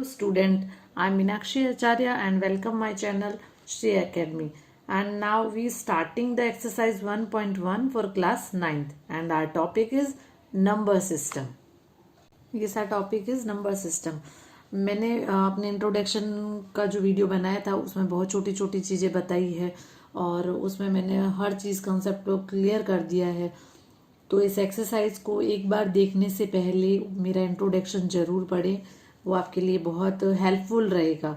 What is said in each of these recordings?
student. I'm Meenakshi Acharya and welcome my channel Shri Academy. And now we starting the exercise 1.1 for class 9th and our topic is number system. Yes, our topic is number system. मैंने अपने introduction का जो video बनाया था उसमें बहुत छोटी छोटी चीज़ें बताई है और उसमें मैंने हर चीज़ कंसेप्ट को क्लियर कर दिया है. तो इस एक्सरसाइज को एक बार देखने से पहले मेरा इंट्रोडक्शन जरूर पढ़ें, वो आपके लिए बहुत हेल्पफुल रहेगा.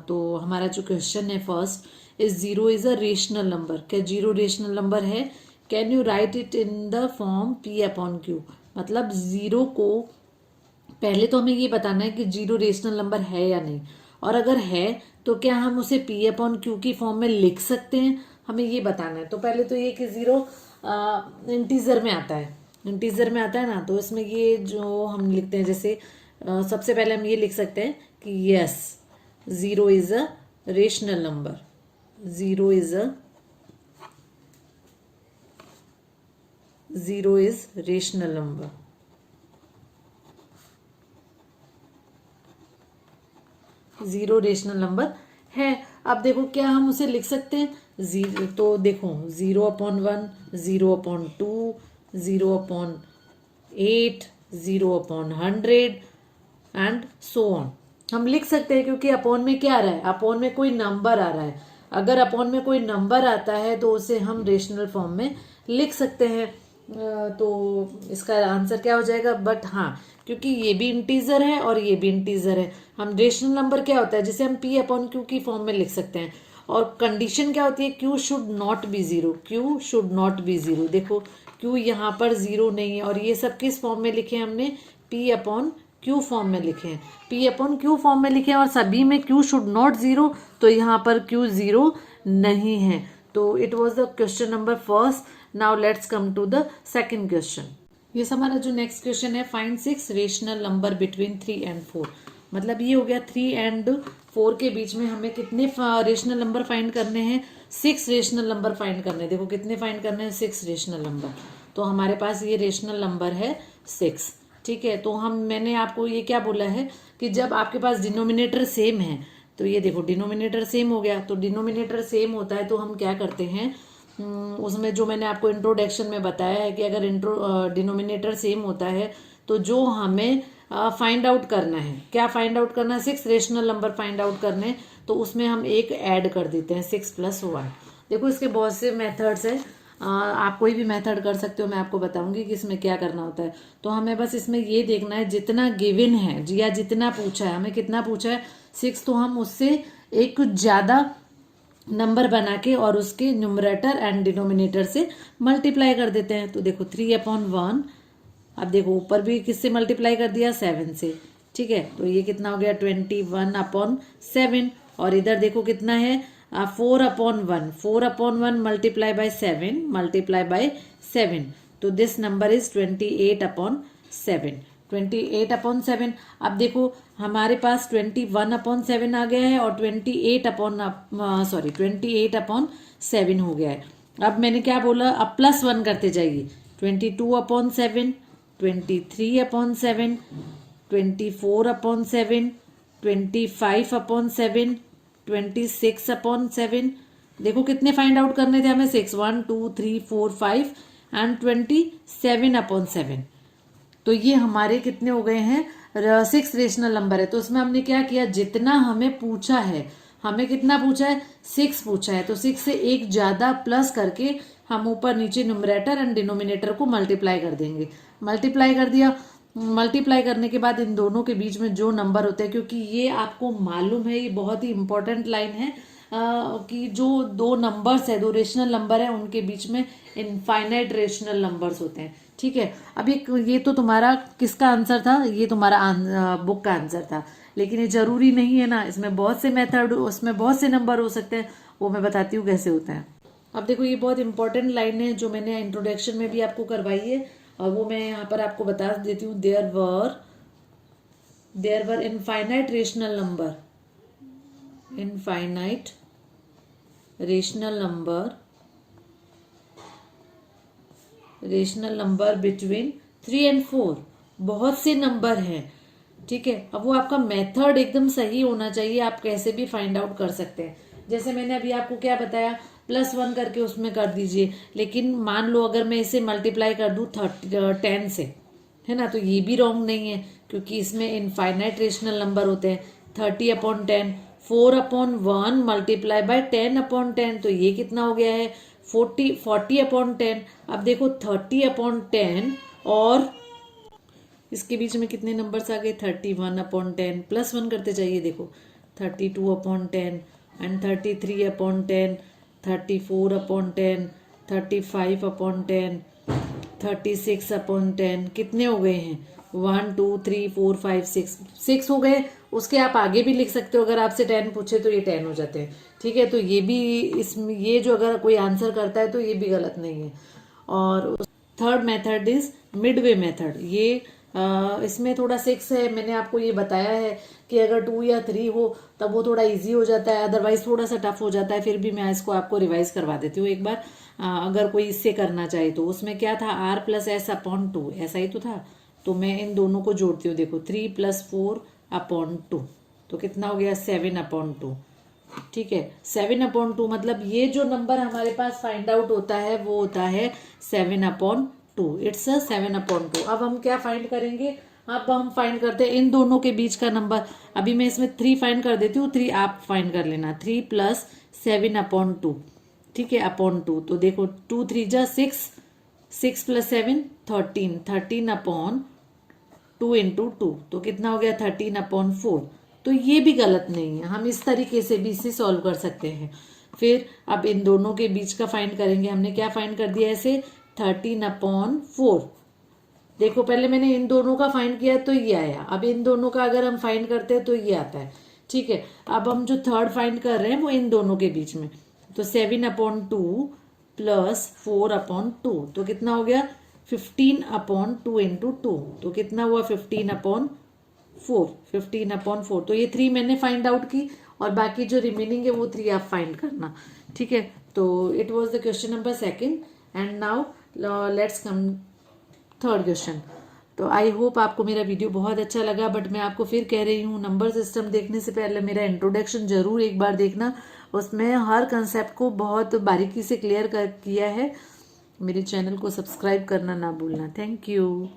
तो हमारा जो क्वेश्चन है first is zero is a rational number. क्या जीरो रेशनल नंबर है? Can you right it in the form P upon Q. मतलब जीरो को पहले तो हमें ये बताना है कि जीरो रेशनल नंबर है या नहीं, और अगर है तो क्या हम उसे पी अपॉन क्यू की फॉर्म में लिख सकते हैं, हमें ये बताना है. तो पहले तो ये कि जीरो इंटीजर में आता है, इंटीजर में आता है ना, तो इसमें ये जो हम लिखते हैं जैसे सबसे पहले हम ये लिख सकते हैं कि yes zero is a rational number. Zero is rational number. Zero rational number है. अब देखो क्या हम उसे लिख सकते हैं जीरो, तो देखो zero upon one, zero upon two, zero upon 8, zero upon 100 and so on. हम लिख सकते हैं क्योंकि अपॉन में क्या आ रहा है, अपॉन में कोई नंबर आ रहा है. अगर अपॉन में कोई नंबर आता है तो उसे हम रेशनल फॉर्म में लिख सकते हैं. तो इसका आंसर क्या हो जाएगा. बट हाँ, क्योंकि ये भी इंटीजर है और ये भी इंटीजर है, हम रेशनल नंबर क्या होता है जिसे हम पी अपॉन क्यू की फॉर्म में लिख सकते हैं. और कंडीशन क्या होती है, Q should not be zero. Q should not be zero. देखो क्यू यहाँ पर जीरो नहीं है और ये सब किस फॉर्म में लिखे हैं हमने, पी अपॉन क्यू फॉर्म में लिखे हैं. पी अपॉन क्यू फॉर्म में लिखे हैं और सभी में क्यू शुड नॉट जीरो, तो यहाँ पर क्यू जीरो नहीं है. तो it was the question number first. Now let's come to the second question. ये हमारा जो नेक्स्ट क्वेश्चन है, find 6 rational number between 3 and 4. मतलब ये हो गया 3 एंड 4 के बीच में हमें कितने रेशनल नंबर फाइंड करने हैं, 6 रेशनल नंबर फाइंड करने हैं. देखो कितने फाइंड करने हैं, 6 रेशनल नंबर. तो हमारे पास ये रेशनल नंबर है 6. ठीक है, तो मैंने आपको ये क्या बोला है कि जब आपके पास डिनोमिनेटर सेम है, तो ये देखो डिनोमिनेटर सेम हो गया. तो डिनोमिनेटर सेम होता है तो हम क्या करते हैं, उसमें जो मैंने आपको इंट्रोडक्शन में बताया है कि अगर डिनोमिनेटर सेम होता है तो जो हमें फाइंड आउट करना है, क्या फाइंड आउट करना है, 6 रेशनल नंबर फाइंड आउट करने, तो उसमें हम एक ऐड कर देते हैं 6 + 1. देखो इसके बहुत से मेथड्स है, आप कोई भी मेथड कर सकते हो, मैं आपको बताऊंगी कि इसमें क्या करना होता है. तो हमें बस इसमें ये देखना है जितना गिवन है या जितना पूछा है, हमें कितना पूछा है 6, तो हम उससे एक कुछ ज़्यादा नंबर बना के और उसके न्यूमरेटर एंड डिनोमिनेटर से मल्टीप्लाई कर देते हैं. तो देखो 3 अपॉन 1, अब देखो ऊपर भी किससे मल्टीप्लाई कर दिया, 7 से. ठीक है, तो ये कितना हो गया 21 अपॉन 7. और इधर देखो कितना है 4 upon 1, 4 upon 1 multiply by 7, multiply by 7. तो this number is 28 upon 7. 28 upon 7. अब देखो हमारे पास 21 अपॉन 7 आ गया है और 28 अपॉन 7 हो गया है. अब मैंने क्या बोला, अब +1 करते जाइए. 22 upon 7, 23 upon 7, 24 upon 7, 25 upon 7, 26 upon 7. देखो कितने फाइंड आउट करने थे हमें, 6, 1, 2, 3, 4, 5 एंड 27 अपॉन 7. तो ये हमारे कितने हो गए हैं, 6 रेशनल नंबर है. तो उसमें हमने क्या किया, जितना हमें पूछा है, हमें कितना पूछा है, 6 पूछा है, तो 6 से एक ज्यादा प्लस करके हम ऊपर नीचे न्यूमरेटर एंड डिनोमिनेटर को मल्टीप्लाई कर देंगे. मल्टीप्लाई कर दिया. मल्टीप्लाई करने के बाद इन दोनों के बीच में जो नंबर होते हैं, क्योंकि ये आपको मालूम है, ये बहुत ही इंपॉर्टेंट लाइन है कि जो दो नंबर्स है, दो रेशनल नंबर है, उनके बीच में इनफाइनाइट रेशनल नंबर्स होते हैं. ठीक है, अब ये तो तुम्हारा किसका आंसर था, ये तुम्हारा बुक का आंसर था, लेकिन ये जरूरी नहीं है ना, इसमें बहुत से मेथड, उसमें बहुत से नंबर हो सकते हैं, वो मैं बताती हूँ कैसे होता है. अब देखो ये बहुत इंपॉर्टेंट लाइन है जो मैंने इंट्रोडक्शन में भी आपको करवाई है और वो मैं यहाँ पर आपको बता देती हूँ. There were infinite rational number, infinite rational number between 3 and 4. बहुत से नंबर हैं ठीक है, अब वो आपका मेथड एकदम सही होना चाहिए, आप कैसे भी फाइंड आउट कर सकते हैं। जैसे मैंने अभी आपको क्या बताया, +1 करके उसमें कर दीजिए, लेकिन मान लो अगर मैं इसे मल्टीप्लाई कर दूं 10 से, है ना, तो ये भी रॉन्ग नहीं है, क्योंकि इसमें इनफाइनाइट रेशनल नंबर होते हैं। 30/10, 4/1 मल्टीप्लाई बाय 10/10, तो ये कितना हो गया है, 40/10। अब देखो 30/10 और इसके बीच में कितने नंबर्स आ गए, 31/10, +1 करते जाइए, देखो 32/10 एंड 33/10, 34/10, 35/10, 36/10, कितने हो गए हैं, 1 2 3 4 5 6 हो गए। उसके आप आगे भी लिख सकते हो, अगर आपसे 10 पूछे तो ये 10 हो जाते हैं। ठीक है, तो ये भी इसमें, ये जो अगर कोई आंसर करता है तो ये भी गलत नहीं है। और third method is Midway method. ये इसमें थोड़ा 6 है, मैंने आपको ये बताया है कि अगर 2 या 3 हो तब वो थोड़ा इजी हो जाता है, अदरवाइज थोड़ा सा टफ हो जाता है। फिर भी मैं इसको आपको रिवाइज करवा देती हूँ एक बार, अगर कोई इससे करना चाहे तो। उसमें क्या था, r+s/2, ऐसा ही तो था। तो मैं इन दोनों को जोड़ती हूँ, देखो 3 + 4/2, तो कितना हो गया, 7/2। ठीक है, 7/2 मतलब ये जो नंबर हमारे पास फाइंड आउट होता है वो होता है 7/2। इट्स 7/2। अब हम क्या फाइंड करेंगे, अब हम फाइंड करते हैं इन दोनों के बीच का नंबर। अभी मैं इसमें 3 फाइंड कर देती हूँ, 3 आप फाइंड कर लेना। 3 + 7/2, ठीक है, /2। तो देखो 2 3 जा 6, 6 + 7 13, 13/2 × 2, तो कितना हो गया, 13/4। तो ये भी गलत नहीं है, हम इस तरीके से भी इसे सॉल्व कर सकते हैं। फिर अब इन दोनों के बीच का फाइंड करेंगे। हमने क्या फाइंड कर दिया ऐसे, 13/4। देखो पहले मैंने इन दोनों का फाइंड किया तो ये आया, अब इन दोनों का अगर हम फाइंड करते हैं तो ये आता है। ठीक है, अब हम जो थर्ड फाइंड कर रहे हैं वो इन दोनों के बीच में, तो 7/2 + 4/2, तो कितना हो गया, 15/2 × 2, तो कितना हुआ, 15/4। तो ये 3 मैंने फाइंड आउट की, और बाकी जो रिमेनिंग है वो 3 आप फाइंड करना। ठीक है, तो it was the question number 2 and now let's come third question. तो आई होप आपको मेरा वीडियो बहुत अच्छा लगा, बट मैं आपको फिर कह रही हूँ, नंबर सिस्टम देखने से पहले मेरा इंट्रोडक्शन जरूर एक बार देखना, उसमें हर कंसेप्ट को बहुत बारीकी से क्लियर किया है। मेरे चैनल को सब्सक्राइब करना ना भूलना। Thank you.